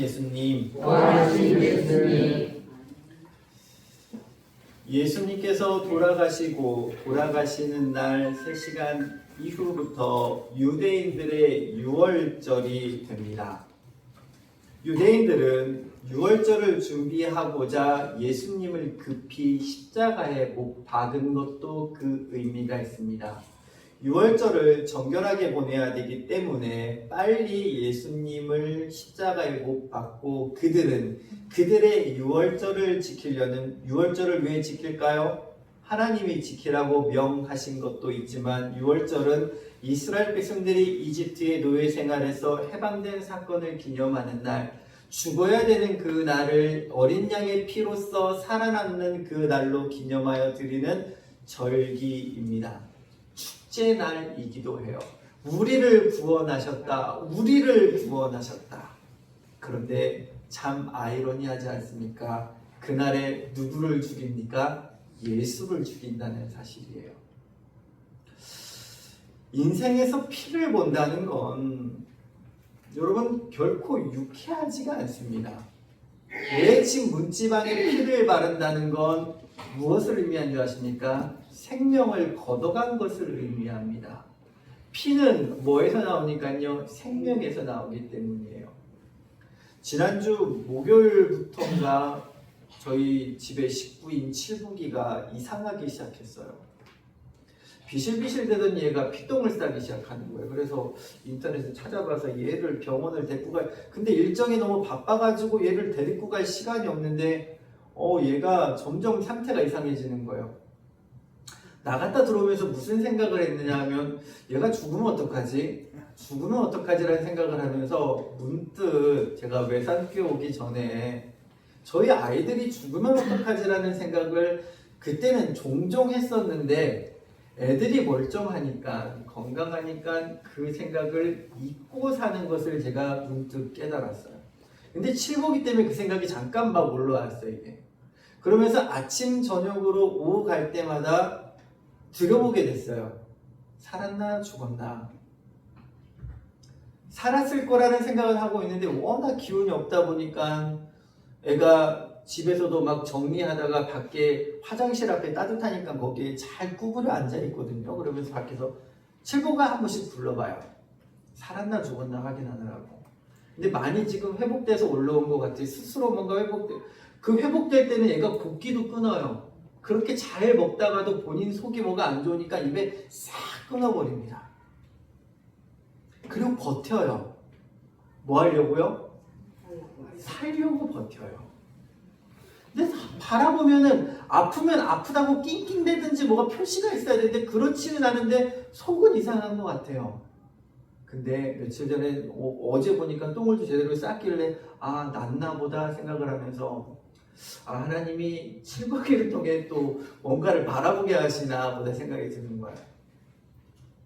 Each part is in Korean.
예수님, 부활하신 예수님, 예수님께서 돌아가시는 날 3시간 이후부터 유대인들의 유월절이 됩니다. 유대인들은 유월절을 준비하고자 예수님을 급히 십자가에 못 박은 것도 그 의미가 있습니다. 유월절을 정결하게 보내야 되기 때문에 빨리 예수님을 십자가에 못 박고 그들의 유월절을 지키려는, 유월절을 왜 지킬까요? 하나님이 지키라고 명하신 것도 있지만 유월절은 이스라엘 백성들이 이집트의 노예 생활에서 해방된 사건을 기념하는 날, 죽어야 되는 그 날을 어린 양의 피로써 살아남는 그 날로 기념하여 드리는 절기입니다. 축제날이기도 해요. 우리를 구원하셨다. 그런데 참 아이러니하지 않습니까? 그날에 누구를 죽입니까? 예수를 죽인다는 사실이에요. 인생에서 피를 본다는 건 여러분 결코 유쾌하지가 않습니다. 왜 지금 문지방에 피를 바른다는 건 무엇을 의미하는 줄 아십니까? 생명을 걷어간 것을 의미합니다. 피는 뭐에서 나오니까요? 생명에서 나오기 때문이에요. 지난주 목요일부터인가 저희 집에 식구인 칠북이가 이상하기 시작했어요. 비실비실 되던 얘가 피똥을 싸기 시작하는 거예요. 그래서 인터넷에 찾아봐서 얘를 병원을 데리고 근데 일정이 너무 바빠가지고 얘를 데리고 갈 시간이 없는데 얘가 점점 상태가 이상해지는 거예요. 나갔다 들어오면서 무슨 생각을 했느냐 하면 얘가 죽으면 어떡하지? 라는 생각을 하면서 문득 제가 외산교회 오기 전에 저희 아이들이 죽으면 어떡하지라는 생각을 그때는 종종 했었는데 애들이 멀쩡하니까 건강하니까 그 생각을 잊고 사는 것을 제가 문득 깨달았어요. 근데 칠보기 때문에 그 생각이 잠깐 막 올라왔어요. 이게. 그러면서 아침 저녁으로 오후 갈 때마다 들어보게 됐어요. 살았나 죽었나. 살았을 거라는 생각을 하고 있는데 워낙 기운이 없다 보니까 애가 집에서도 막 정리하다가 밖에 화장실 앞에 따뜻하니까 거기에 잘 구부려 앉아있거든요. 그러면서 밖에서 칠보가 한 번씩 불러봐요. 살았나 죽었나 확인하느라고. 근데 많이 지금 회복돼서 올라온 것 같아요. 스스로 뭔가 그 회복될 때는 얘가 붓기도 끊어요. 그렇게 잘 먹다가도 본인 속이 뭐가 안 좋으니까 입에 싹 끊어버립니다. 그리고 버텨요. 뭐 하려고요? 살려고 버텨요. 근데 바라보면은 아프면 아프다고 낑낑대든지 뭐가 표시가 있어야 되는데 그렇지는 않은데 속은 이상한 것 같아요. 근데 며칠 전에 어제 보니까 똥을 제대로 쌌길래 낫나 보다 생각을 하면서 하나님이 칠복기를 통해 또 뭔가를 바라보게 하시나 보다 생각이 드는 거예요.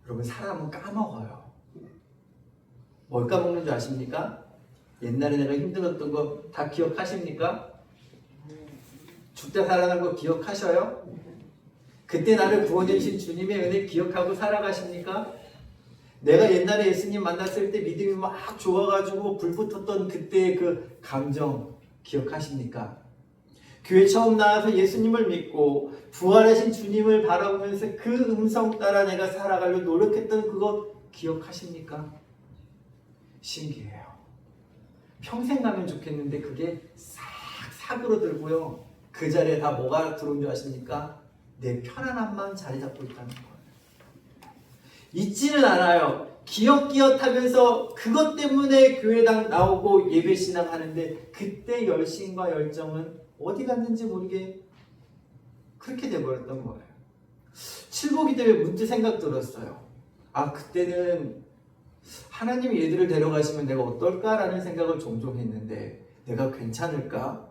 여러분 사람은 까먹어요. 뭘 까먹는 줄 아십니까? 옛날에 내가 힘들었던 거 다 기억하십니까? 죽다 살아난 거 기억하셔요? 그때 나를 구원해 주신 주님의 은혜 기억하고 살아가십니까? 내가 옛날에 예수님 만났을 때 믿음이 막 좋아가지고 불붙었던 그때의 그 감정 기억하십니까? 교회 처음 나와서 예수님을 믿고 부활하신 주님을 바라보면서 그 음성 따라 내가 살아가려고 노력했던 그거 기억하십니까? 신기해요. 평생 가면 좋겠는데 그게 싹 사그러들고요. 그 자리에 다 뭐가 들어온 줄 아십니까? 내 편안함만 자리 잡고 있다는 거예요. 잊지는 않아요. 기억하면서 그것 때문에 교회당 나오고 예배신앙 하는데 그때 열심과 열정은 어디 갔는지 모르게 그렇게 돼버렸던 거예요. 칠복이 때문에 문득 생각 들었어요. 그때는 하나님이 얘들을 데려가시면 내가 어떨까라는 생각을 종종 했는데 내가 괜찮을까?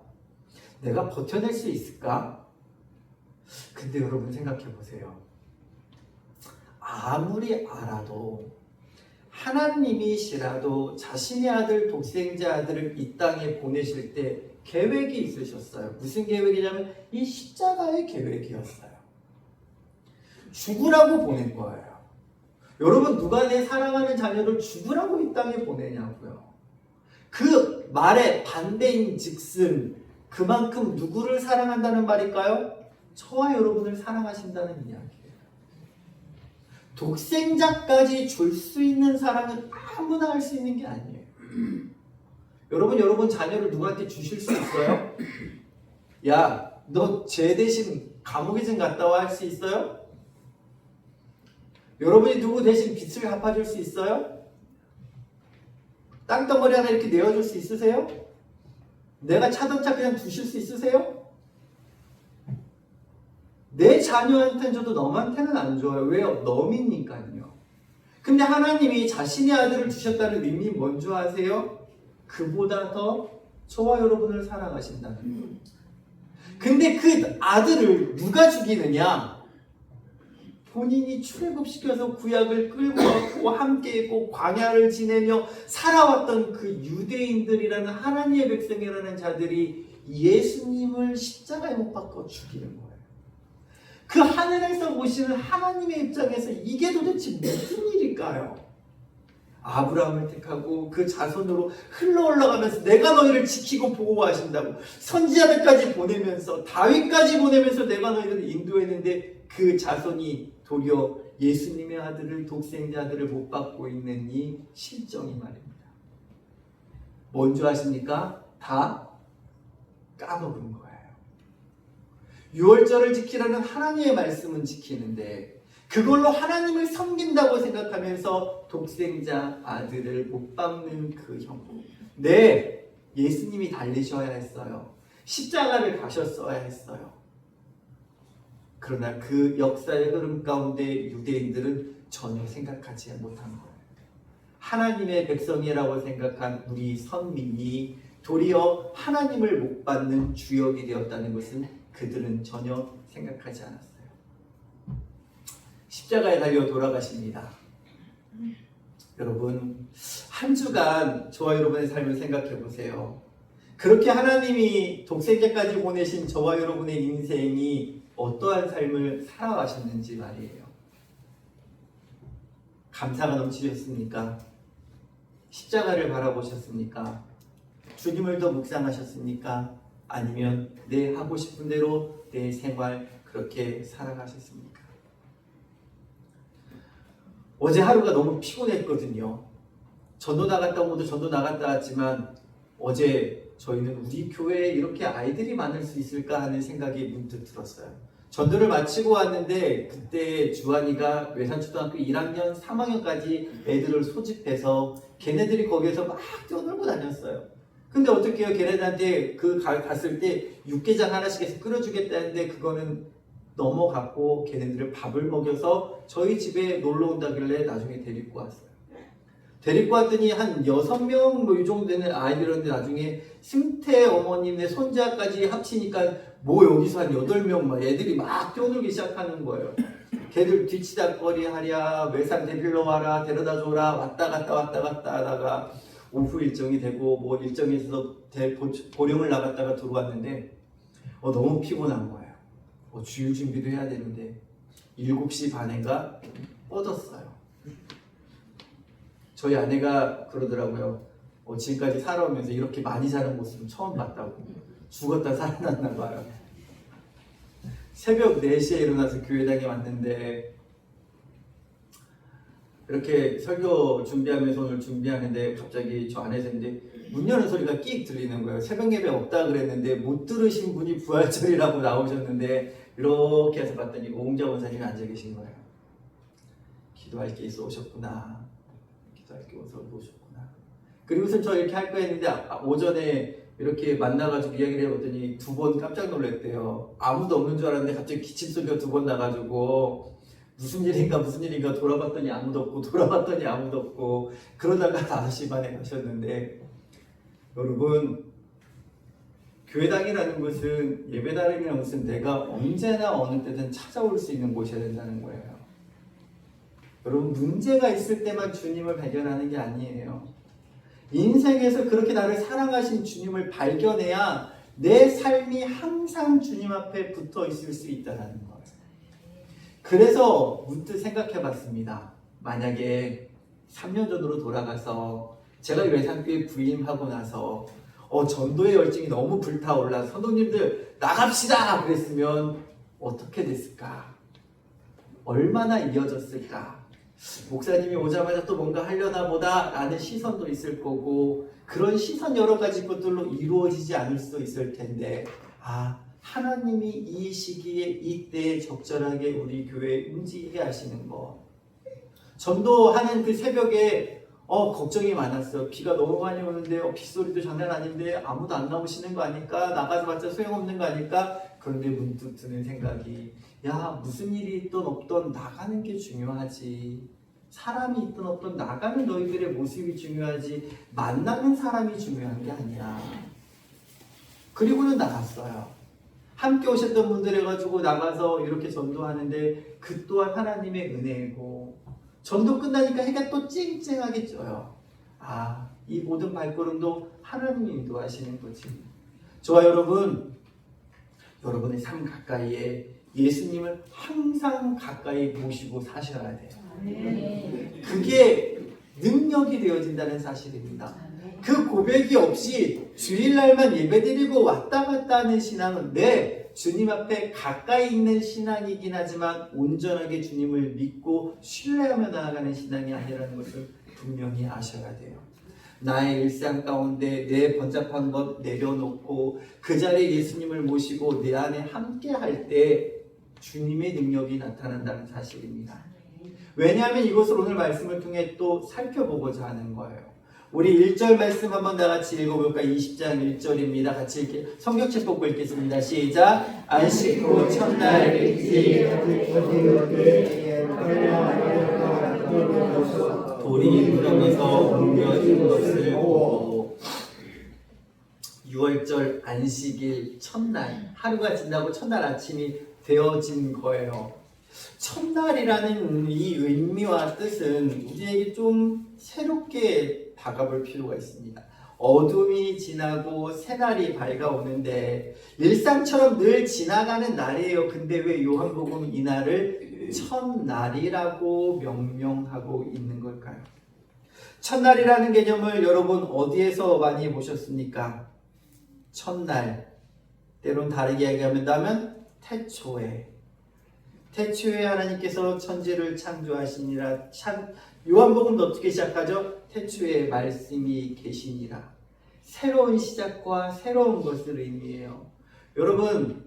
내가 버텨낼 수 있을까? 근데 여러분 생각해 보세요. 아무리 알아도 하나님이시라도 자신의 아들 독생자 아들을 이 땅에 보내실 때 계획이 있으셨어요. 무슨 계획이냐면 이 십자가의 계획이었어요. 죽으라고 보낸 거예요. 여러분 누가 내 사랑하는 자녀를 죽으라고 이 땅에 보내냐고요. 그 말의 반대인 즉슨 그만큼 누구를 사랑한다는 말일까요? 저와 여러분을 사랑하신다는 이야기예요. 독생자까지 줄 수 있는 사랑은 아무나 할 수 있는 게 아니에요. 여러분 자녀를 누구한테 주실 수 있어요? 야, 너 쟤 대신 감옥에 좀 갔다 와 할 수 있어요? 여러분이 누구 대신 빚을 갚아줄 수 있어요? 땅덩어리 하나 이렇게 내어줄 수 있으세요? 내가 차던 차 그냥 두실 수 있으세요? 내 자녀한테는 줘도 너한테는 안 줘요. 왜요? 너이니까요. 근데 하나님이 자신의 아들을 주셨다는 의미 뭔지 아세요? 그보다 더 저와 여러분을 사랑하신다는 거예요. 근데 그 아들을 누가 죽이느냐? 본인이 출애굽시켜서 구약을 끌고 왔고 함께 있고 광야를 지내며 살아왔던 그 유대인들이라는 하나님의 백성이라는 자들이 예수님을 십자가에 못 박고 죽이는 거예요. 그 하늘에서 보시는 하나님의 입장에서 이게 도대체 무슨 일일까요? 아브라함을 택하고 그 자손으로 흘러 올라가면서 내가 너희를 지키고 보호하신다고 선지자들까지 보내면서 다윗까지 보내면서 내가 너희를 인도했는데 그 자손이 도리어 예수님의 아들을 독생자 아들을 못 받고 있는 이 실정이 말입니다. 뭔 줄 아십니까? 다 까먹은 거예요. 유월절을 지키라는 하나님의 말씀은 지키는데 그걸로 하나님을 섬긴다고 생각하면서 독생자 아들을 못 받는 그 형. 네, 예수님이 달리셔야 했어요. 십자가를 가셨어야 했어요. 그러나 그 역사의 흐름 가운데 유대인들은 전혀 생각하지 못한 거예요. 하나님의 백성이라고 생각한 우리 선민이 도리어 하나님을 못 받는 주역이 되었다는 것은 그들은 전혀 생각하지 않았어요. 십자가에 달려 돌아가십니다. 여러분, 한 주간 저와 여러분의 삶을 생각해 보세요. 그렇게 하나님이 독생자까지 보내신 저와 여러분의 인생이 어떠한 삶을 살아가셨는지 말이에요. 감사가 넘치셨습니까? 십자가를 바라보셨습니까? 주님을 더 묵상하셨습니까? 아니면 내 하고 싶은 대로 내 생활 그렇게 살아가셨습니까? 어제 하루가 너무 피곤했거든요. 전도 나갔다 오고도 전도 나갔다 왔지만 어제 저희는 우리 교회에 이렇게 아이들이 많을 수 있을까 하는 생각이 문득 들었어요. 전도를 마치고 왔는데 그때 주한이가 외산초등학교 1학년, 3학년까지 애들을 소집해서 걔네들이 거기에서 막 뛰어놀고 다녔어요. 근데 어떻게 해요? 걔네들한테 갔을 때 육개장 하나씩 해서 끓여주겠다는데 그거는 넘어갔고 걔네들을 밥을 먹여서 저희 집에 놀러 온다길래 나중에 데리고 왔어요. 데리고 왔더니 한 6명 뭐 이 정도 되는 아이들인데 나중에 승태 어머님네 손자까지 합치니까 뭐 여기서 한 8명 막 애들이 막 뛰어놀기 시작하는 거예요. 걔들 뒤치다거리 하랴 외산 데리러 와라 데려다 줘라 왔다 갔다 하다가 오후 일정이 되고 뭐 일정이 있어서 보령을 나갔다가 들어왔는데 너무 피곤한 거예요. 주일 준비도 해야 되는데 7시 반인가 뻗었어요. 저희 아내가 그러더라고요. 지금까지 살아오면서 이렇게 많이 자는 모습은 처음 봤다고. 죽었다 살아났나 봐요. 새벽 4시에 일어나서 교회당에 왔는데 이렇게 설교 준비하면서 오늘 준비하는데 갑자기 저 안에서 이제 문 여는 소리가 끽 들리는 거예요. 새벽 예배 없다 그랬는데 못 들으신 분이 부활절이라고 나오셨는데 이렇게 해서 봤더니 오웅자 원사님이 앉아 계신 거예요. 기도할 게 있어 오셨구나. 기도할 게 있어 오셨구나. 그리고선 저 이렇게 할 거 했는데 오전에 이렇게 만나가지고 이야기를 해봤더니 2번 깜짝 놀랐대요. 아무도 없는 줄 알았는데 갑자기 기침 소리가 2번 나가지고 무슨 일인가 돌아봤더니 아무도 없고 돌아봤더니 아무도 없고 그러다가 5시 반에 가셨는데 여러분 교회당이라는 것은 예배당이라는 것은 내가 언제나 어느 때든 찾아올 수 있는 곳이어야 된다는 거예요. 여러분 문제가 있을 때만 주님을 발견하는 게 아니에요. 인생에서 그렇게 나를 사랑하신 주님을 발견해야 내 삶이 항상 주님 앞에 붙어 있을 수 있다는 거예요. 그래서 문득 생각해 봤습니다. 만약에 3년 전으로 돌아가서 제가 외상교회 부임하고 나서 전도의 열정이 너무 불타올라 성도님들 나갑시다 그랬으면 어떻게 됐을까? 얼마나 이어졌을까? 목사님이 오자마자 또 뭔가 하려나 보다 라는 시선도 있을 거고 그런 시선 여러 가지 것들로 이루어지지 않을 수도 있을 텐데 하나님이 이 시기에 이때에 적절하게 우리 교회에 움직이게 하시는 것. 전도하는 그 새벽에 걱정이 많았어요. 비가 너무 많이 오는데 빗소리도 장난 아닌데 아무도 안 나오시는 거 아닐까? 나가서봤자 소용없는 거 아닐까? 그런데 문득 드는 생각이 무슨 일이 있든 없든 나가는 게 중요하지. 사람이 있든 없든 나가는 너희들의 모습이 중요하지 만나는 사람이 중요한 게 아니야. 그리고는 나갔어요. 함께 오셨던 분들 해가지고 나가서 이렇게 전도하는데 그 또한 하나님의 은혜이고 전도 끝나니까 해가 또 쨍쨍하게 쪄요. 이 모든 발걸음도 하나님이 인도하시는 거지. 저와 여러분의 삶 가까이에 예수님을 항상 가까이 모시고 사셔야 돼요. 그게 능력이 되어진다는 사실입니다. 그 고백이 없이 주일날만 예배드리고 왔다 갔다 하는 신앙은 주님 앞에 가까이 있는 신앙이긴 하지만 온전하게 주님을 믿고 신뢰하며 나아가는 신앙이 아니라는 것을 분명히 아셔야 돼요. 나의 일상 가운데 내 번잡한 것 내려놓고 그 자리에 예수님을 모시고 내 안에 함께 할 때 주님의 능력이 나타난다는 사실입니다. 왜냐하면 이것을 오늘 말씀을 통해 또 살펴보고자 하는 거예요. 우리 1절 말씀 한번 다 같이 읽어볼까요? 20장 1절입니다. 같이 성경책 보고 읽겠습니다. 시작. 안식 후 첫날 일찍 돌이 무덤에서 옮겨진 것을 보고 6월절 안식일 첫날 하루가 지나고 첫날 아침이 되어진 거예요. 첫날이라는 이 의미와 뜻은 우리에게 좀 새롭게 다가볼 필요가 있습니다. 어둠이 지나고 새날이 밝아오는데 일상처럼 늘 지나가는 날이에요. 근데 왜 요한복음은 이 날을 첫날이라고 명명하고 있는 걸까요? 첫날이라는 개념을 여러분 어디에서 많이 보셨습니까? 첫날, 때론 다르게 얘기한다면 태초에 하나님께서 천지를 창조하시니라. 요한복음도 어떻게 시작하죠? 태초에 말씀이 계시니라. 새로운 시작과 새로운 것을 의미해요. 여러분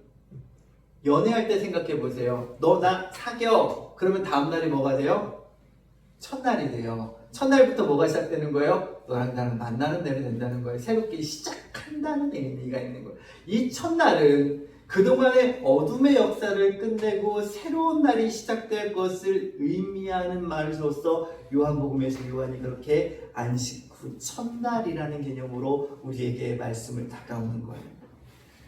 연애할 때 생각해 보세요. 너 나 사겨. 그러면 다음 날이 뭐가 돼요? 첫날이 돼요. 첫날부터 뭐가 시작되는 거예요? 너랑 나랑 만나는 날이 된다는 거예요. 새롭게 시작한다는 의미가 있는 거예요. 이 첫날은 그동안의 어둠의 역사를 끝내고 새로운 날이 시작될 것을 의미하는 말로서 요한복음에서 요한이 그렇게 안식 후 첫날이라는 개념으로 우리에게 말씀을 다가오는 거예요.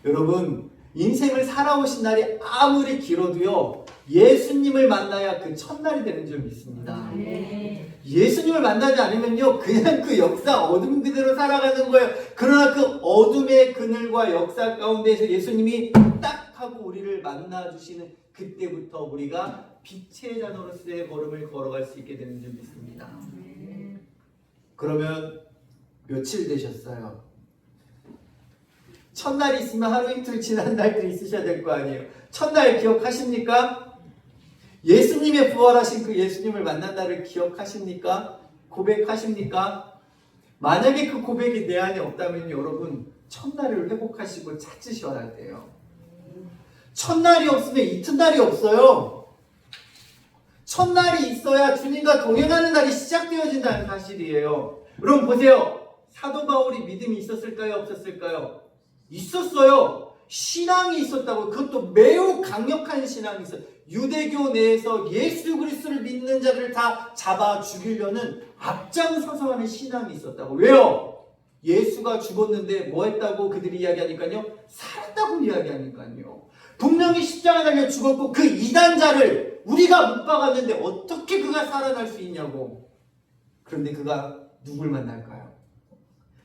여러분 인생을 살아오신 날이 아무리 길어도요 예수님을 만나야 그 첫날이 되는 줄 믿습니다. 예수님을 만나지 않으면요 그냥 그 역사 어둠 그대로 살아가는 거예요. 그러나 그 어둠의 그늘과 역사 가운데에서 예수님이 딱 하고 우리를 만나주시는 그때부터 우리가 빛의 자녀로서의 걸음을 걸어갈 수 있게 되는 줄 믿습니다. 그러면 며칠 되셨어요? 첫날이 있으면 하루 이틀 지난 날도 있으셔야 될 거 아니에요. 첫날 기억하십니까? 예수님의 부활하신 그 예수님을 만난 날을 기억하십니까? 고백하십니까? 만약에 그 고백이 내 안에 없다면 여러분 첫날을 회복하시고 찾으셔야 돼요. 첫날이 없으면 이튿날이 없어요. 첫날이 있어야 주님과 동행하는 날이 시작되어진다는 사실이에요. 여러분 보세요. 사도 바울이 믿음이 있었을까요? 없었을까요? 있었어요. 신앙이 있었다고. 그것도 매우 강력한 신앙이 있어요. 유대교 내에서 예수 그리스도를 믿는 자들을 다 잡아 죽이려는 앞장서서 하는 신앙이 있었다고. 왜요? 예수가 죽었는데 뭐 했다고 그들이 이야기하니까요? 살았다고 이야기하니까요. 분명히 십자가에 달려 죽었고 그 이단자를 우리가 못 박았는데 어떻게 그가 살아날 수 있냐고. 그런데 그가 누굴 만날까요?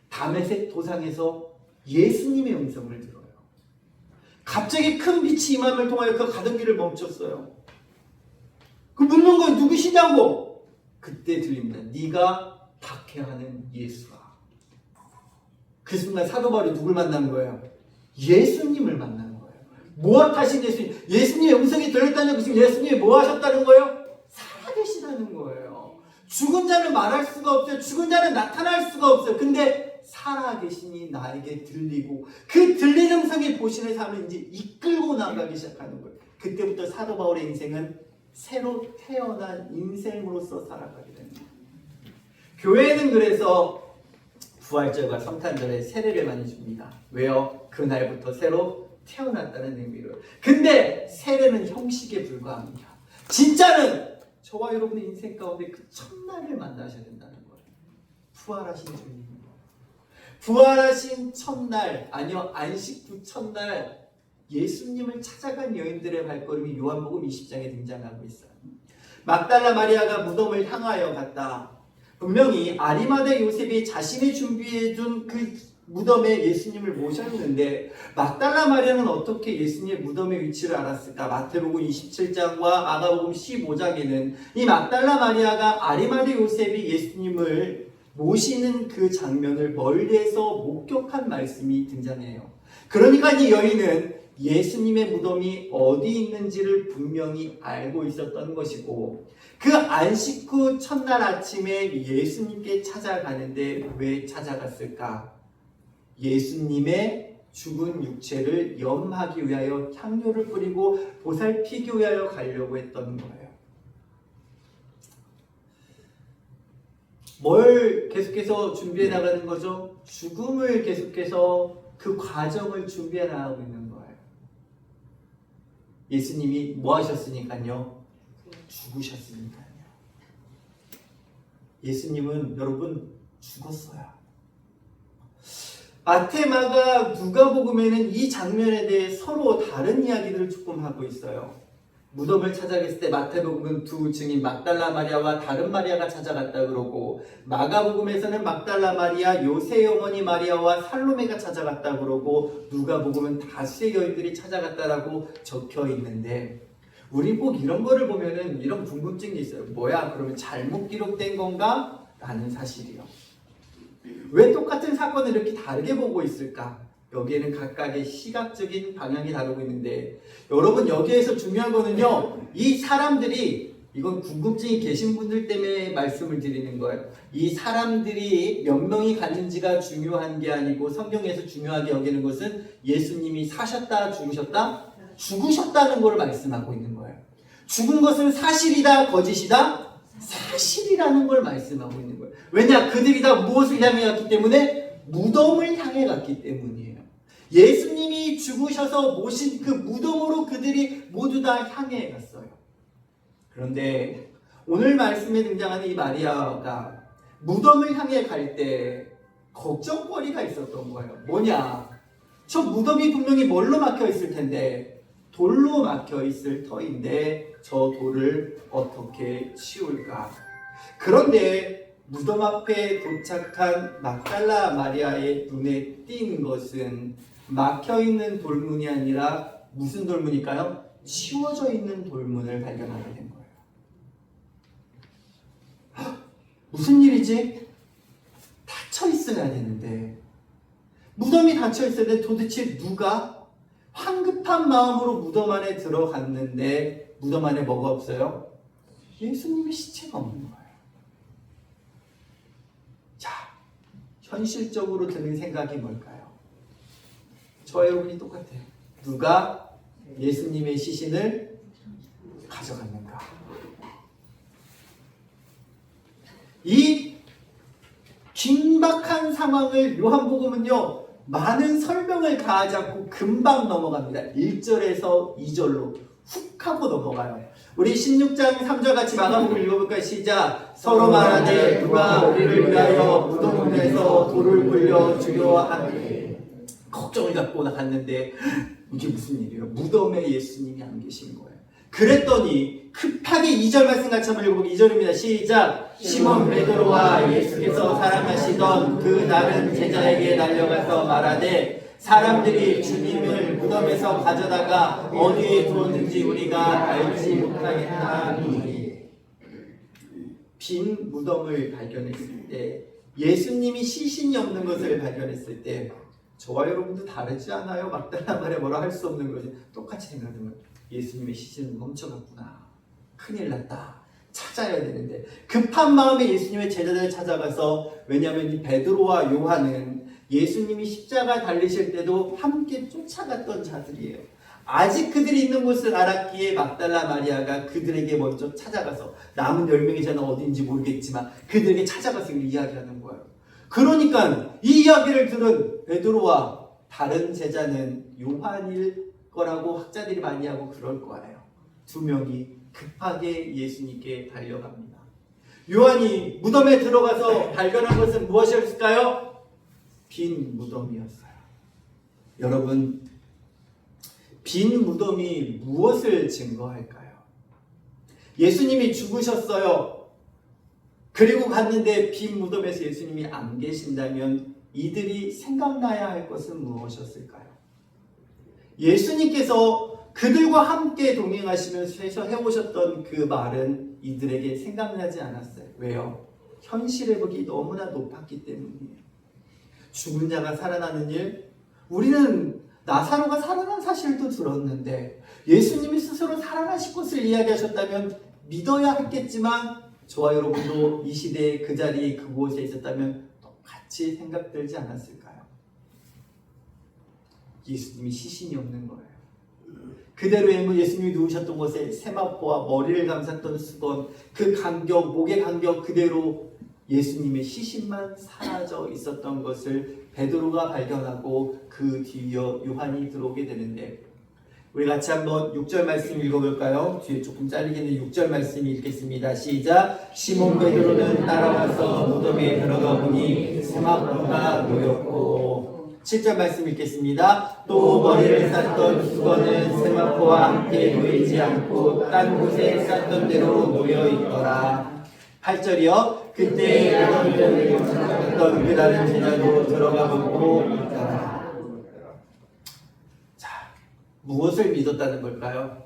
다메섹 도상에서 예수님의 음성을 들어요. 갑자기 큰 빛이 임함을 통하여 그 가던 길을 멈췄어요. 그 묻는 거예요. 누구시냐고. 그때 들립니다. 네가 박해하는 예수가. 그 순간 사도 바울이 누굴 만난 거예요? 예수님을 만난 거예요. 무엇하신 예수님? 예수님의 음성이 들렸다는 것은 예수님이 뭐 하셨다는 거예요? 살아계시다는 거예요. 죽은 자는 말할 수가 없어요. 죽은 자는 나타날 수가 없어요. 근데 살아계시니 나에게 들리고 그 들리는 음성이 보시는 삶을 이제 이끌고 나가기 시작하는 거예요. 그때부터 사도 바울의 인생은 새로 태어난 인생으로서 살아가게 됩니다. 교회는 그래서 부활절과 성탄절에 세례를 많이 줍니다. 왜요? 그날부터 새로 태어났다는 의미로. 근데 세례는 형식에 불과합니다. 진짜는 저와 여러분의 인생 가운데 그 첫날을 만나셔야 된다는 거예요. 부활하신 주님. 부활하신 첫날, 아니요, 안식 후 첫날 예수님을 찾아간 여인들의 발걸음이 요한복음 20장에 등장하고 있어요. 막달라 마리아가 무덤을 향하여 갔다. 분명히 아리마대 요셉이 자신이 준비해준 그 무덤에 예수님을 모셨는데 막달라 마리아는 어떻게 예수님의 무덤의 위치를 알았을까? 마태복음 27장과 마가복음 15장에는 이 막달라 마리아가 아리마대 요셉이 예수님을 모시는 그 장면을 멀리에서 목격한 말씀이 등장해요. 그러니까 이 여인은 예수님의 무덤이 어디 있는지를 분명히 알고 있었던 것이고 그 안식 후 첫날 아침에 예수님께 찾아가는데 왜 찾아갔을까? 예수님의 죽은 육체를 염하기 위하여 향료를 뿌리고 보살피기 위하여 가려고 했던 거예요. 뭘 계속해서 준비해 나가는 거죠? 죽음을 계속해서 그 과정을 준비해 나가고 있는 거예요. 예수님이 뭐 하셨으니까요? 죽으셨으니까요. 예수님은 여러분 죽었어요. 마태, 마가, 누가복음에는 이 장면에 대해 서로 다른 이야기들을 조금 하고 있어요. 무덤을 찾아갔을 때 마태복음은 두 증인 막달라 마리아와 다른 마리아가 찾아갔다 그러고 마가복음에서는 막달라 마리아, 요새의 어머니 마리아와 살로메가 찾아갔다 그러고 누가복음은 다수의 여인들이 찾아갔다라고 적혀 있는데 우리 꼭 이런 거를 보면은 이런 궁금증이 있어요. 뭐야? 그러면 잘못 기록된 건가? 라는 사실이요. 왜 똑같은 사건을 이렇게 다르게 보고 있을까? 여기에는 각각의 시각적인 방향이 다르고 있는데 여러분 여기에서 중요한 거는요. 이 사람들이 이건 궁금증이 계신 분들 때문에 말씀을 드리는 거예요. 이 사람들이 몇 명이 갔는지가 중요한 게 아니고 성경에서 중요하게 여기는 것은 예수님이 사셨다 죽으셨다? 죽으셨다는 걸 말씀하고 있는 거예요. 죽은 것은 사실이다 거짓이다? 사실이라는 걸 말씀하고 있는 거예요. 왜냐? 그들이 다 무엇을 향해 갔기 때문에? 무덤을 향해 갔기 때문이에요. 예수님이 죽으셔서 모신 그 무덤으로 그들이 모두 다 향해 갔어요. 그런데 오늘 말씀에 등장하는 이 마리아가 무덤을 향해 갈 때 걱정거리가 있었던 거예요. 뭐냐? 저 무덤이 분명히 뭘로 막혀 있을 텐데 돌로 막혀 있을 터인데 저 돌을 어떻게 치울까? 그런데 무덤 앞에 도착한 막달라 마리아의 눈에 띈 것은 막혀있는 돌문이 아니라 무슨 돌문일까요? 치워져 있는 돌문을 발견하게 된 거예요. 무슨 일이지? 닫혀 있어야 되는데 무덤이 닫혀 있어야 되는데 도대체 누가 황급한 마음으로 무덤 안에 들어갔는데 무덤 안에 뭐가 없어요? 예수님의 시체가 없는 거예요. 자, 현실적으로 드는 생각이 뭘까요? 저와 여러분이 똑같아요. 누가 예수님의 시신을 가져갔는가? 이 긴박한 상황을 요한복음은요 많은 설명을 가하지 않고 금방 넘어갑니다. 1절에서 2절로 훅 하고 넘어가요. 우리 16장 3절 같이 마가복음 읽어볼까요? 시작. 서로 말하되 누가 우리를 위하여 무덤문에서 돌을 굴려 죽여 하니 걱정을 갖고 나갔는데 이게 무슨 일이에요? 무덤에 예수님이 안 계신 거예요. 그랬더니 급하게 2절 말씀 같이 한번 읽어볼게요. 2절입니다. 시작. 시몬 베드로와 예수께서 사랑하시던 그 다른 제자에게 달려가서 말하되 사람들이 주님을 무덤에서 가져다가 어디에 두었는지 우리가 알지 못하겠나니 빈 무덤을 발견했을 때 예수님이 시신이 없는 것을 발견했을 때 저와 여러분도 다르지 않아요? 막달라 마리아 뭐라 할 수 없는 거지. 똑같이 생각하는 거예요. 예수님의 시신은 멈춰갔구나. 큰일 났다. 찾아야 되는데 급한 마음에 예수님의 제자들을 찾아가서, 왜냐하면 이 베드로와 요한은 예수님이 십자가 달리실 때도 함께 쫓아갔던 자들이에요. 아직 그들이 있는 곳을 알았기에 막달라 마리아가 그들에게 먼저 찾아가서, 남은 10명이 저는 어디인지 모르겠지만 그들에게 찾아가서 이야기하는 거예요. 그러니까 이 이야기를 들은 베드로와 다른 제자는 요한일 거라고 학자들이 많이 하고 그럴 거예요. 두 명이 급하게 예수님께 달려갑니다. 요한이 무덤에 들어가서 발견한 것은 무엇이었을까요? 빈 무덤이었어요. 여러분, 빈 무덤이 무엇을 증거할까요? 예수님이 죽으셨어요. 그리고 갔는데 빈 무덤에서 예수님이 안 계신다면 이들이 생각나야 할 것은 무엇이었을까요? 예수님께서 그들과 함께 동행하시면서 해오셨던 그 말은 이들에게 생각나지 않았어요. 왜요? 현실 회복이 너무나 높았기 때문이에요. 죽은 자가 살아나는 일, 우리는 나사로가 살아난 사실도 들었는데 예수님이 스스로 살아나실 것을 이야기하셨다면 믿어야 했겠지만, 저와 여러분도 이 시대에 그 자리에 그곳에 있었다면 똑같이 생각들지 않았을까요? 예수님이 시신이 없는 거예요. 그대로 예수님이 누우셨던 곳에 세마포와 머리를 감쌌던 수건, 그 간격, 목의 간격 그대로 예수님의 시신만 사라져 있었던 것을 베드로가 발견하고 그 뒤이어 요한이 들어오게 되는데, 우리 같이 한번 6절 말씀 읽어볼까요? 뒤에 조금 잘리겠는데 6절 말씀 읽겠습니다. 시작! 시몬 베드로는 따라와서 무덤에 들어가 보니 세마포가 놓였고, 7절 말씀 읽겠습니다. 또 머리를 쌌던 수건은 세마포와 함께 놓이지 않고 딴 곳에 쌌던 대로 놓여 있더라. 8절이요. 그때 어떤 그 다른 제자도 들어가 보고 있더라. 자, 무엇을 믿었다는 걸까요?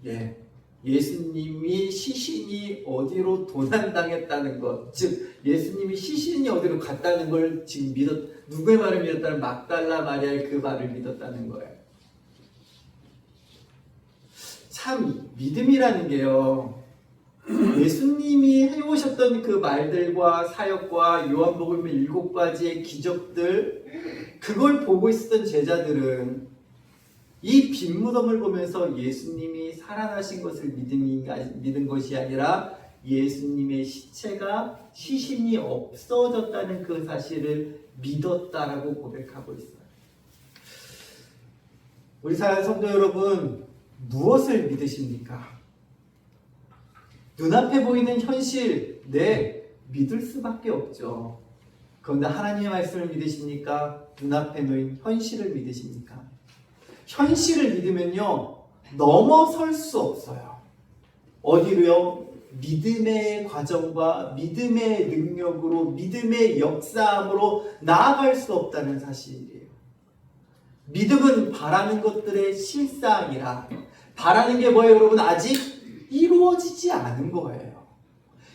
예, 예수님이 시신이 어디로 도난당했다는 것, 즉 예수님이 시신이 어디로 갔다는 걸 지금 누구의 말을 믿었다는, 막달라 마리아의 그 말을 믿었다는 거예요. 참 믿음이라는 게요, 예수님이 해오셨던 그 말들과 사역과 요한복음 7가지의 기적들, 그걸 보고 있었던 제자들은 이 빈 무덤을 보면서 예수님이 살아나신 것을 믿은 것이 아니라 예수님의 시신이 없어졌다는 그 사실을 믿었다라고 고백하고 있어요. 우리 사랑하는 성도 여러분, 무엇을 믿으십니까? 눈앞에 보이는 현실, 믿을 수밖에 없죠. 그런데 하나님의 말씀을 믿으십니까? 눈앞에 놓인 현실을 믿으십니까? 현실을 믿으면요, 넘어설 수 없어요. 어디로요? 믿음의 과정과 믿음의 능력으로, 믿음의 역사함으로 나아갈 수 없다는 사실이에요. 믿음은 바라는 것들의 실상이라, 바라는 게 뭐예요, 여러분? 아직 이루어지지 않은 거예요.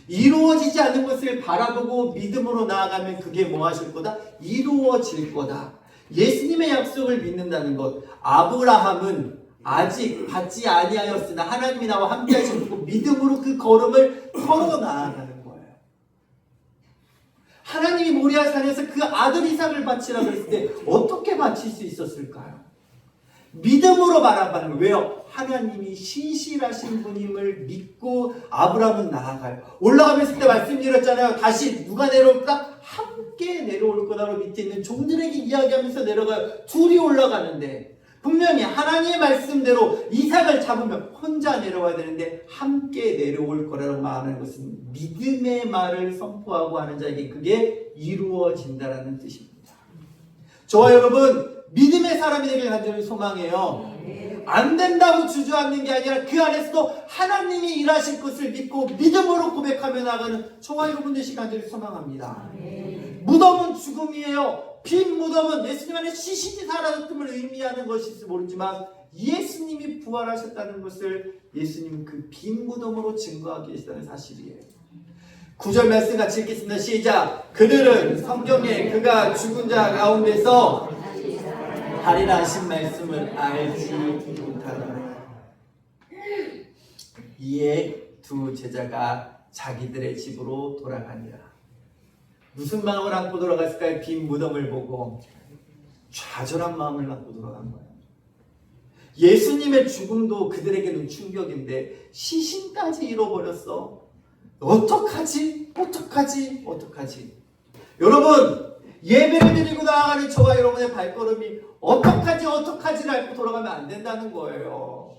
이루어지지 않은 것을 바라보고 믿음으로 나아가면 그게 뭐 하실 거다? 이루어질 거다. 예수님의 약속을 믿는다는 것. 아브라함은 아직 받지 아니하였으나 하나님이 나와 함께 하시고 믿음으로 그 걸음을 걸어 나아가는 거예요. 하나님이 모리아 산에서 그 아들 이삭을 바치라고 했을 때 어떻게 바칠 수 있었을까요? 믿음으로 바라보는 거예요. 왜요? 하나님이 신실하신 분임을 믿고 아브라함은 나아가요. 올라가면서 때 말씀드렸잖아요. 다시 누가 내려올까? 함께 내려올 거다로 밑에 있는 종들에게 이야기하면서 내려가요. 둘이 올라가는데 분명히 하나님의 말씀대로 이삭을 잡으면 혼자 내려와야 되는데 함께 내려올 거라고 말하는 것은 믿음의 말을 선포하고 하는 자에게 그게 이루어진다라는 뜻입니다. 저와 여러분, 믿음의 사람이 되길 간절히 소망해요. 안 된다고 주저앉는 게 아니라 그 안에서도 하나님이 일하실 것을 믿고 믿음으로 고백하며 나가는 저와 여러분 되시길 간절히 소망합니다. 무덤은 죽음이에요. 빈 무덤은 예수님 안에 시신이 사라졌음을 의미하는 것일지 모르지만 예수님이 부활하셨다는 것을 예수님은 그 빈 무덤으로 증거하기 위해서는 사실이에요. 9절 말씀 같이 읽겠습니다. 시작. 그들은 성경에 그가 죽은 자 가운데서 하리라 하신 말씀을 알지 못하더라. 이에 두 제자가 자기들의 집으로 돌아가니라. 무슨 마음을 안고 돌아갔을까요? 빈 무덤을 보고 좌절한 마음을 안고 돌아간 거예요. 예수님의 죽음도 그들에게는 충격인데 시신까지 잃어버렸어. 어떡하지? 여러분, 예배를 드리고 나아가는 저와 여러분의 발걸음이 어떡하지를 앓고 돌아가면 안 된다는 거예요.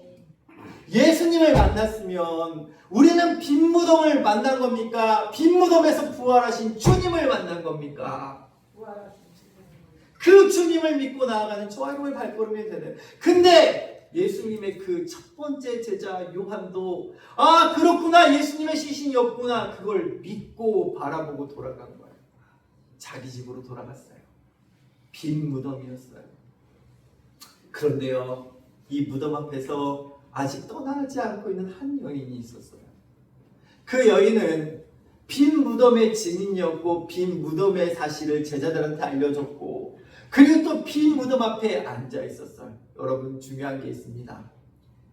예수님을 만났으면 우리는 빈 무덤을 만난 겁니까? 빈 무덤에서 부활하신 주님을 만난 겁니까? 그 주님을 믿고 나아가는 저와 여러분의 발걸음이 되는. 근데 예수님의 그 첫 번째 제자 요한도 그렇구나, 예수님의 시신이 없구나, 그걸 믿고 바라보고 돌아간 거예요. 자기 집으로 돌아갔어요. 빈 무덤이었어요. 그런데요, 이 무덤 앞에서 아직 떠나지 않고 있는 한 여인이 있었어요. 그 여인은 빈 무덤의 증인이었고 빈 무덤의 사실을 제자들한테 알려줬고, 그리고 또 빈 무덤 앞에 앉아 있었어요. 여러분, 중요한 게 있습니다.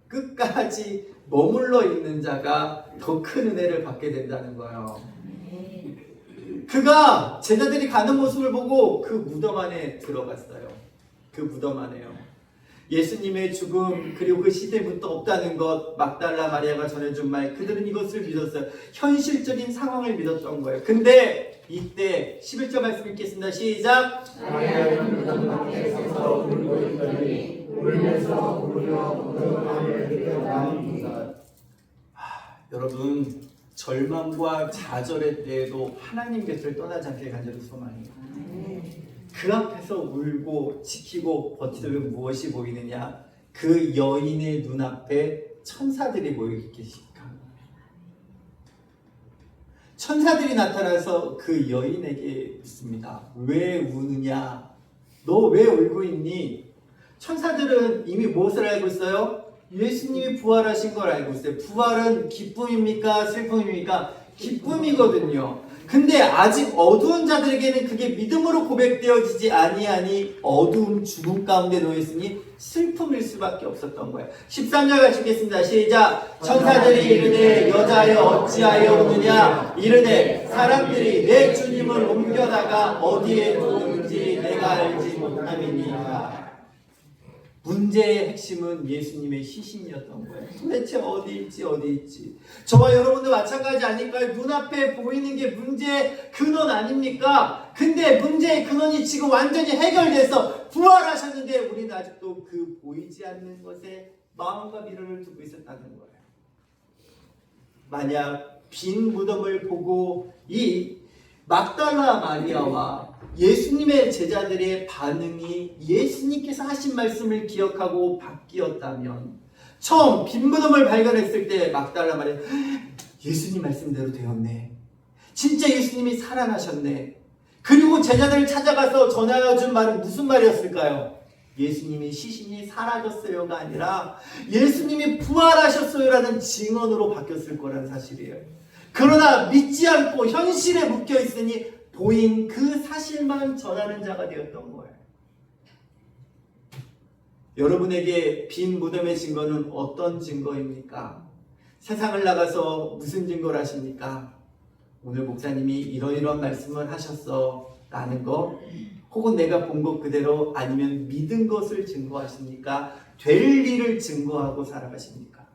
끝까지 머물러 있는 자가 더 큰 은혜를 받게 된다는 거예요. 그가 제자들이 가는 모습을 보고 그 무덤 안에 들어갔어요. 그 무덤 안에요. 예수님의 죽음 그리고 그 시대부터 없다는 것, 막달라 마리아가 전해준 말, 그들은 이것을 믿었어요. 현실적인 상황을 믿었던 거예요. 근데 이때 11절 말씀 읽겠습니다. 시작. 마리아는 무덤 밖에 서서 울고 있더니 울면서 울며 무덤 안을 들여다봅니다. 여러분, 절망과 좌절의 때에도 하나님 곁을 떠나지 않게 간절히 소망해요. 그 앞에서 울고 지키고 버티려면 무엇이 보이느냐? 그 여인의 눈앞에 천사들이 모여 계십니까? 천사들이 나타나서 그 여인에게 묻습니다. 왜 우느냐? 너 왜 울고 있니? 천사들은 이미 무엇을 알고 있어요? 예수님이 부활하신 걸 알고 있어요. 부활은 기쁨입니까? 슬픔입니까? 기쁨이거든요. 근데 아직 어두운 자들에게는 그게 믿음으로 고백되어지지 아니하니 어두운 죽음 가운데 놓여있으니 슬픔일 수밖에 없었던 거예요. 13절 같이 읽겠습니다. 시작. 천사들이 이르되 여자여 어찌하여 우느냐? 이르되 사람들이 내 주님을 옮겨다가 어디에 두는지 내가 알지 못함이니라. 문제의 핵심은 예수님의 시신이었던 거예요. 도대체 어디 있지? 저와 여러분도 마찬가지 아닐까요? 눈앞에 보이는 게 문제의 근원 아닙니까? 근데 문제의 근원이 지금 완전히 해결돼서 부활하셨는데 우리는 아직도 그 보이지 않는 것에 마음과 미련을 두고 있었다는 거예요. 만약 빈 무덤을 보고 이 막달라 마리아와 예수님의 제자들의 반응이 예수님께서 하신 말씀을 기억하고 바뀌었다면, 처음 빈 무덤을 발견했을 때 막달라 마리아, 예수님 말씀대로 되었네, 진짜 예수님이 살아나셨네. 그리고 제자들을 찾아가서 전해준 말은 무슨 말이었을까요? 예수님이 시신이 사라졌어요가 아니라 예수님이 부활하셨어요라는 증언으로 바뀌었을 거라는 사실이에요. 그러나 믿지 않고 현실에 묶여 있으니 보인 그 사실만 전하는 자가 되었던 거예요. 여러분에게 빈 무덤의 증거는 어떤 증거입니까? 세상을 나가서 무슨 증거를 하십니까? 오늘 목사님이 이러이러한 말씀을 하셨어 라는 거, 혹은 내가 본 것 그대로, 아니면 믿은 것을 증거하십니까? 될 일을 증거하고 살아가십니까?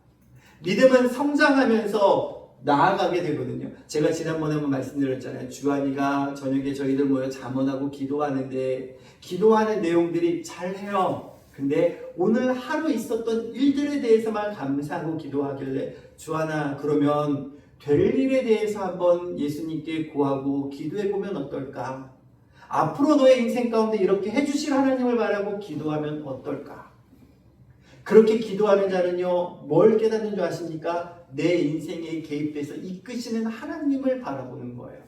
믿음은 성장하면서 나아가게 되거든요. 제가 지난번에 한번 말씀드렸잖아요. 주한이가 저녁에 저희들 모여 잠언하고 기도하는데 기도하는 내용들이 잘해요. 근데 오늘 하루 있었던 일들에 대해서만 감사하고 기도하길래, 주한아, 그러면 될 일에 대해서 한번 예수님께 구하고 기도해보면 어떨까? 앞으로 너의 인생 가운데 이렇게 해주실 하나님을 바라고 기도하면 어떨까? 그렇게 기도하는 자는요, 뭘 깨닫는 줄 아십니까? 내 인생에 개입돼서 이끄시는 하나님을 바라보는 거예요.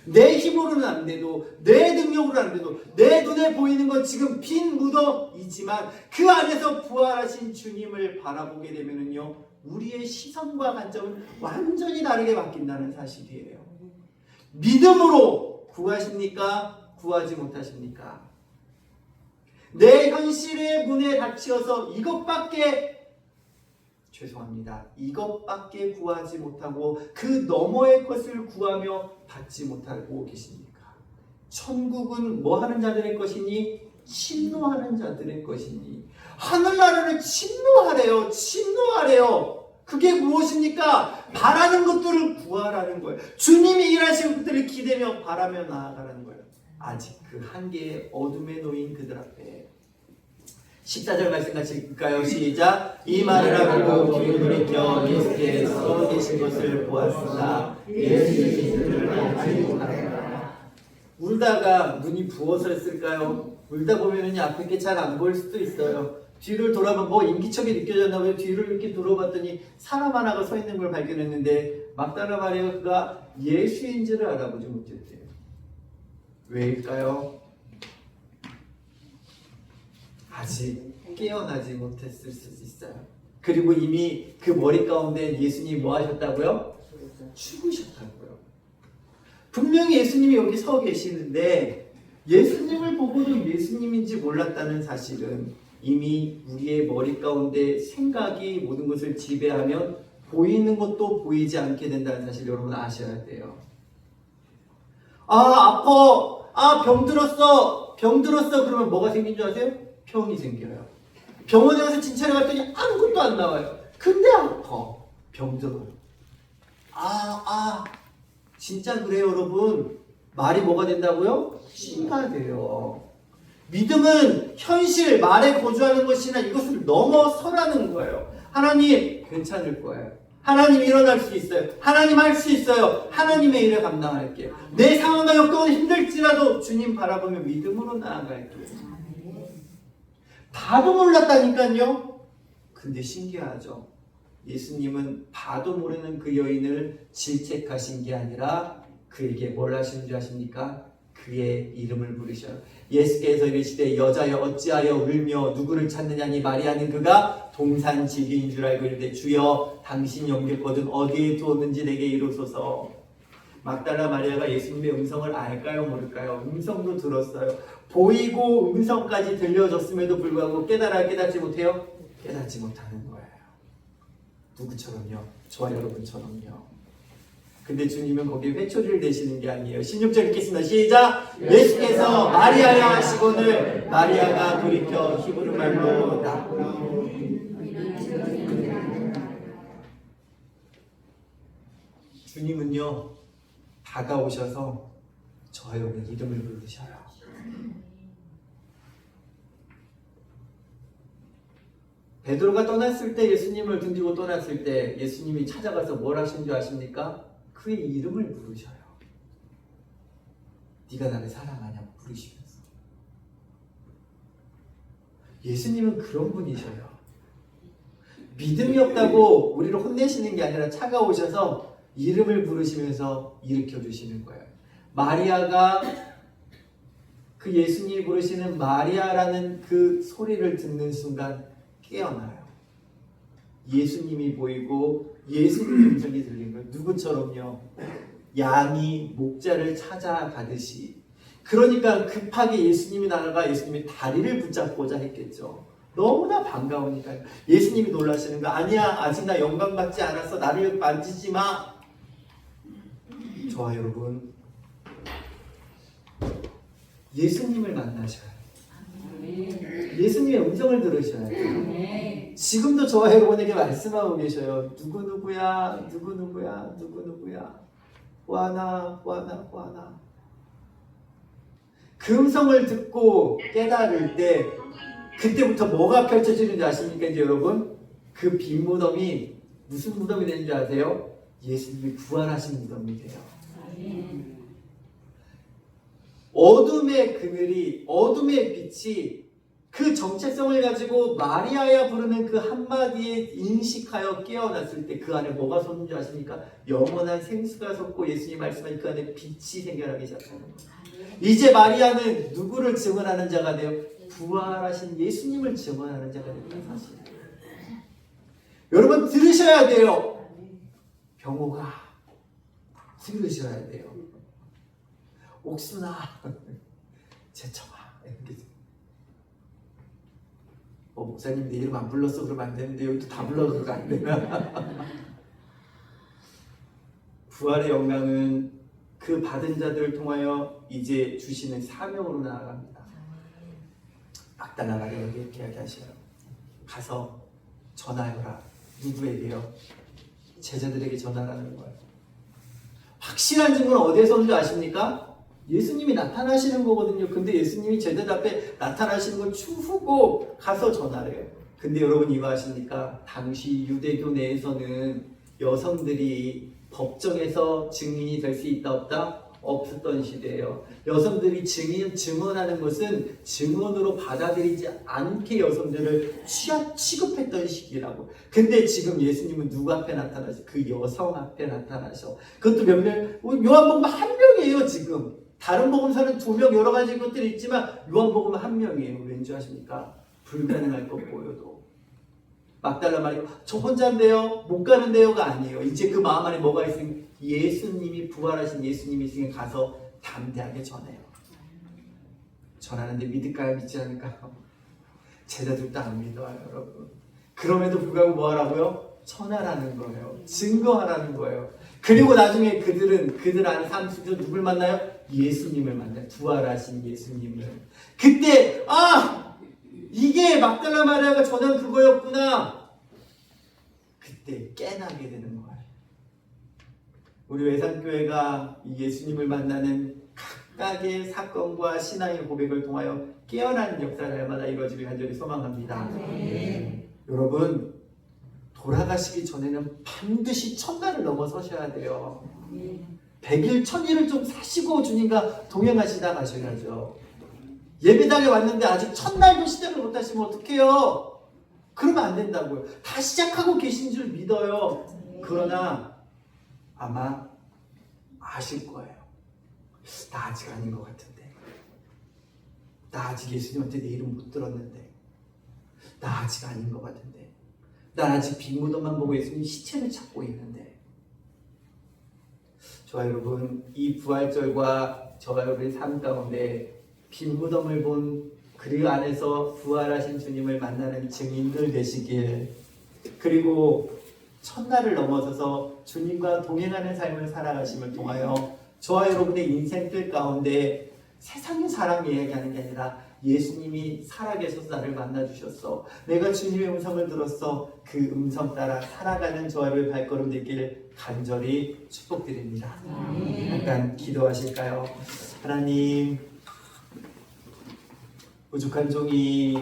내 힘으로는 안 돼도, 내 능력으로는 안 돼도, 내 눈에 보이는 건 지금 빈 무덤이지만 그 안에서 부활하신 주님을 바라보게 되면은요, 우리의 시선과 관점은 완전히 다르게 바뀐다는 사실이에요. 믿음으로 구하십니까? 구하지 못하십니까? 내 현실의 문에 닫혀서 이것밖에 구하지 못하고 그 너머의 것을 구하며 받지 못하고 계십니까? 천국은 뭐 하는 자들의 것이니? 침노하는 자들의 것이니. 하늘나라를 침노하래요. 그게 무엇입니까? 바라는 것들을 구하라는 거예요. 주님이 일하시는 것들을 기대며 바라며 나아가라는 거예요. 아직 그 한계의 어둠에 놓인 그들 앞에 14절 말씀 같이 읽을까요? 시작. 이 말을 하고 귀를 돌이켜 예수께서 계신 것을 보았으나 예수를 알지 못하였다. 울다가 눈이 부어서 했을까요? 울다 보면 앞에 게 잘 안 보일 수도 있어요. 뒤를 돌아보면 뭐 인기척이 느껴졌나 봐요. 뒤를 이렇게 돌아봤더니 사람 하나가 서 있는 걸 발견했는데 막달라 마리아가 예수인지를 알아보지 못했대요. 왜일까요? 아직 깨어나지 못했을 수도 있어요. 그리고 이미 그 머리 가운데 예수님이 뭐 하셨다고요? 죽으셨다고요. 분명히 예수님이 여기 서 계시는데 예수님을 보고도 예수님인지 몰랐다는 사실은 이미 우리의 머리 가운데 생각이 모든 것을 지배하면 보이는 것도 보이지 않게 된다는 사실 여러분 아셔야 돼요. 아파. 병들었어. 그러면 뭐가 생긴 줄 아세요? 병이 생겨요. 병원에 가서 진찰해 갔더니 아무것도 안 나와요. 근데 아파. 병들어요. 진짜 그래요, 여러분. 말이 뭐가 된다고요? 씨가 돼요. 믿음은 현실, 말에 거주하는 것이나 이것을 넘어서라는 거예요. 하나님, 괜찮을 거예요. 하나님 일어날 수 있어요. 하나님 할 수 있어요. 하나님의 일을 감당할게요. 내 상황과 여건은 힘들지라도 주님 바라보며 믿음으로 나아갈게요. 봐도 몰랐다니까요. 근데 신기하죠. 예수님은 봐도 모르는 그 여인을 질책하신 게 아니라 그에게 뭘 하시는 줄 아십니까? 그의 이름을 부르셔요. 예수께서 이르시되 여자여 어찌하여 울며 누구를 찾느냐니 마리아는 그가 동산지기인 줄 알고 이르되 주여 당신이 옮겼거든 어디에 두었는지 내게 이루소서. 막달라 마리아가 예수님의 음성을 알까요 모를까요? 음성도 들었어요. 보이고 음성까지 들려줬음에도 불구하고 깨닫지 못해요? 깨닫지 못하는 거예요. 누구처럼요? 저와 여러분처럼요. 근데 주님은 거기에 회초리를 내시는 게 아니에요. 16절 읽겠습니다. 시작! 예수께서 마리아여 하시거늘 마리아가 돌이켜 히브리 말로 나오니. 주님은요 다가오셔서 저와 여러분 이름을 부르셔요. 베드로가 떠났을 때 예수님을 등지고 떠났을 때 예수님이 찾아가서 뭘 하신 줄 아십니까? 그의 이름을 부르셔요. 네가 나를 사랑하냐고 부르시면서. 예수님은 그런 분이셔요. 믿음이 없다고 우리를 혼내시는 게 아니라 차가우셔서 이름을 부르시면서 일으켜주시는 거예요. 마리아가 그 예수님이 부르시는 마리아라는 그 소리를 듣는 순간 깨어나요. 예수님이 보이고 예수님의 음성이 들린 거예요. 누구처럼요? 양이 목자를 찾아가듯이. 그러니까 급하게 예수님이 나아가 예수님의 다리를 붙잡고자 했겠죠. 너무나 반가우니까. 예수님이 놀라시는 거 아니야. 아직 나 영광 받지 않았어. 나를 만지지 마. 저와 여러분 예수님을 만나셔야 돼요. 예수님의 음성을 들으셔야 돼요. 지금도 저와 여러분에게 말씀하고 계셔요. 누구누구야 누구누구야 누구누구야 후아나 후아나 후아나. 그 음성을 듣고 깨달을 때 그때부터 뭐가 펼쳐지는지 아십니까? 이제 여러분 그 빈 무덤이 무슨 무덤이 되는지 아세요? 예수님이 부활하신 무덤이 돼요. 어둠의 그늘이 어둠의 빛이 그 정체성을 가지고 마리아야 부르는 그 한마디에 인식하여 깨어났을 때 그 안에 뭐가 솟는 줄 아십니까? 영원한 생수가 솟고 예수님 말씀하신 그 안에 빛이 생겨나기 시작하는 거예요. 이제 마리아는 누구를 증언하는 자가 돼요? 부활하신 예수님을 증언하는 자가 되는 사실이에요. 여러분 들으셔야 돼요. 병호가 들으셔야 돼요. 옥순아 제청아 이렇게. 목사님 내 이름 안 불렀어 그러면 안 되는데 여기 다 불러 그러면 안 되나? 부활의 영광은 그 받은 자들을 통하여 이제 주시는 사명으로 나아갑니다. 막달라 마리아에게 이렇게 이야기하셔요. 가서 전하여라. 누구에게요? 제자들에게 전하라는 거예요. 확실한 증거는 어디에서 온 줄 아십니까? 예수님이 나타나시는 거거든요. 근데 예수님이 제자들 앞에 나타나시는 건 추후고 가서 전하래요. 근데 여러분 이거 아십니까? 당시 유대교 내에서는 여성들이 법정에서 증인이 될 수 있다 없다? 없었던 시대예요. 여성들이 증언하는 것은 증언으로 받아들이지 않게 여성들을 취급했던 시기라고. 근데 지금 예수님은 누구 앞에 나타나셔? 그 여성 앞에 나타나셔. 그것도 몇 명? 요한복음 한 명이에요 지금. 다른 복음서는 2명 여러 가지 것들이 있지만 요한복음은 한 명이에요. 왠지 아십니까? 불가능할 것 보여도. 막달라 마리아 저 혼자인데요? 못 가는데요가 아니에요. 이제 그 마음 안에 뭐가 있으니 예수님이 부활하신 예수님이 있으니 가서 담대하게 전해요. 전하는데 믿을까요? 믿지 않을까요? 제자들도 안 믿어요 여러분. 그럼에도 불구하고 뭐 하라고요? 전하라는 거예요. 증거하라는 거예요. 그리고 나중에 그들 안에 삶 속에서 누굴 만나요? 예수님을 만나요. 부활하신 예수님을. 그때 이게 막달라 마리아가 전한 그거였구나. 그때 깨닫게 되는 거예요. 우리 외산교회가 예수님을 만나는 각각의 사건과 신앙의 고백을 통하여 깨어나는 역사를 날마다 이루어지길 간절히 소망합니다. 여러분 돌아가시기 전에는 반드시 천날을 넘어서셔야 돼요. 100일 1000일을 좀 사시고 주님과 동행하시다 가셔야죠. 예배당에 왔는데 아직 첫날도 시작을 못하시면 어떡해요? 그러면 안 된다고요. 다 시작하고 계신 줄 믿어요. 그러나 아마 아실 거예요. 나 아직 아닌 것 같은데. 나 아직 예수님한테 내 이름 못 들었는데. 나 아직 아닌 것 같은데. 나 아직 빈 무덤만 보고 예수님 시체를 찾고 있는데. 저와 여러분, 이 부활절과 저와 여러분의 삶 가운데 빈 무덤을 본 그 안에서 부활하신 주님을 만나는 증인들 되시길, 그리고 첫날을 넘어서서 주님과 동행하는 삶을 살아가심을 통하여 저와 여러분의 인생들 가운데 세상의 사랑 이야기하는 게 아니라 예수님이 살아계셔서 나를 만나주셨어. 내가 주님의 음성을 들었어. 그 음성 따라 살아가는 저와 여러분의 발걸음 되길 간절히 축복드립니다. 잠깐 기도하실까요? 하나님, 부족한 종이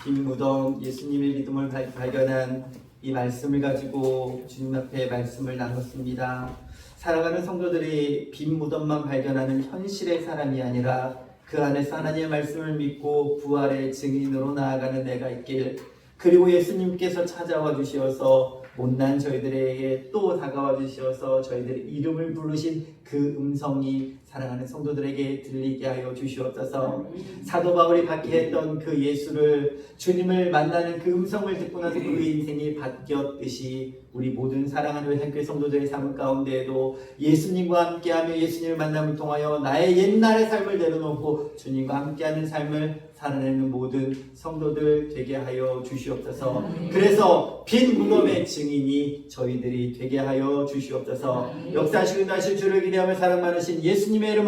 빈 무덤 예수님의 믿음을 발견한 이 말씀을 가지고 주님 앞에 말씀을 나눴습니다. 살아가는 성도들이 빈 무덤만 발견하는 현실의 사람이 아니라 그 안에서 하나님의 말씀을 믿고 부활의 증인으로 나아가는 내가 있길, 그리고 예수님께서 찾아와 주시어서 못난 저희들에게 또 다가와 주시어서 저희들의 이름을 부르신 그 음성이 사랑하는 성도들에게 들리게 하여 주시옵소서. 사도 바울이 받게 했던 그 예수를, 주님을 만나는 그 음성을 듣고 나서 그의 인생이 바뀌었듯이 우리 모든 사랑하는 외산교회 성도들의 삶 가운데에도 예수님과 함께하며 예수님을 만남을 통하여 나의 옛날의 삶을 내려놓고 주님과 함께하는 삶을 살아내는 모든 성도들 되게 하여 주시옵소서. 그래서 빈 무덤의 증인이 저희들이 되게 하여 주시옵소서. 역사하시고 나실 주를 기대하며 사랑 많으신 예수님의 이름으로